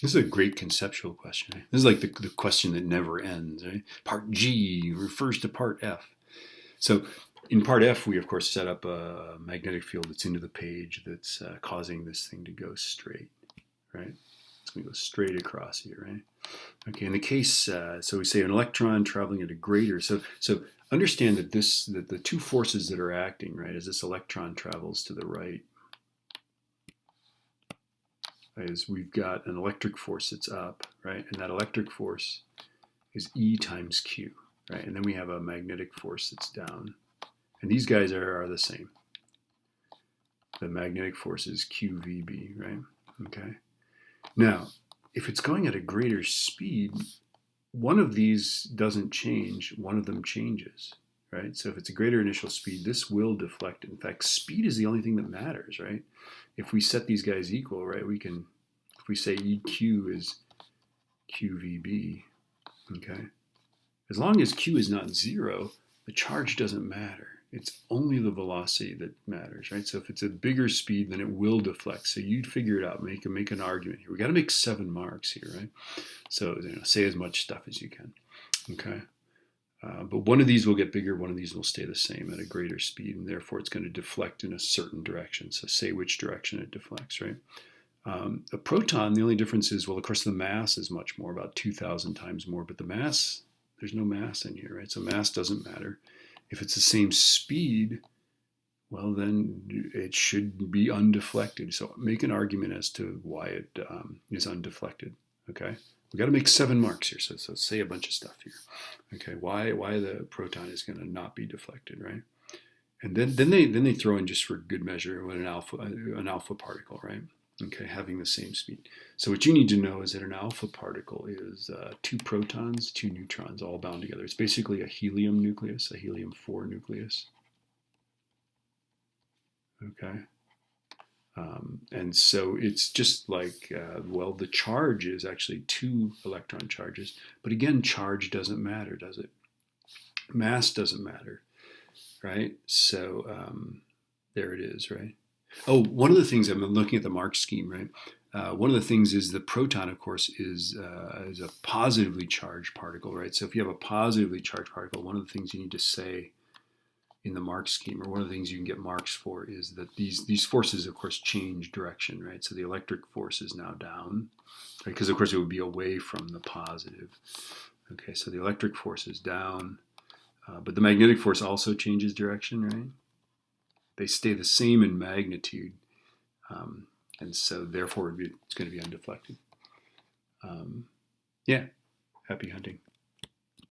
This is a great conceptual question. Right? This is like the question that never ends. Right? Part G refers to part F. So in part F, we of course set up a magnetic field that's into the page that's causing this thing to go straight, right? It's going to go straight across here, right? Okay, in the case, so we say an electron traveling at a greater. So understand that that the two forces that are acting, right, as this electron travels to the right, is we've got an electric force that's up, right, and that electric force is E times Q, right, and then we have a magnetic force that's down, and these guys are the same. The magnetic force is QVB, right? Okay. Now, if it's going at a greater speed, one of these doesn't change, one of them changes, right? So if it's a greater initial speed, this will deflect. In fact, speed is the only thing that matters, right? If we set these guys equal, right, we can, if we say EQ is QVB, okay? As long as Q is not zero, the charge doesn't matter. It's only the velocity that matters, right? So if it's a bigger speed, then it will deflect. So you'd figure it out, make an argument here. We got to make 7 marks here, right? So say as much stuff as you can, okay? But one of these will get bigger, one of these will stay the same at a greater speed, and therefore it's going to deflect in a certain direction. So say which direction it deflects, right? A proton, the only difference is, well, of course, the mass is much more, about 2,000 times more, but the mass, there's no mass in here, right? So mass doesn't matter. If it's the same speed, well, then it should be undeflected. So make an argument as to why it is undeflected, okay? We got to make 7 marks here, so say a bunch of stuff here. Okay, why the proton is going to not be deflected, right? And then they throw in, just for good measure, an alpha particle, right? Okay, having the same speed. So what you need to know is that an alpha particle is 2 protons, 2 neutrons, all bound together. It's basically a helium nucleus, a helium-4 nucleus. Okay. And so it's just like, well, the charge is actually 2 electron charges. But again, charge doesn't matter, does it? Mass doesn't matter, right? So there it is, right? Oh, one of the things, I'm looking at the Mark scheme, right? One of the things is the proton, of course, is a positively charged particle, right? So if you have a positively charged particle, one of the things you need to say in the Mark scheme, or one of the things you can get marks for, is that these forces, of course, change direction, right? So the electric force is now down, right? Because, of course, it would be away from the positive. Okay, so the electric force is down, but the magnetic force also changes direction, right? They stay the same in magnitude, and so therefore it's going to be undeflected. Yeah, happy hunting.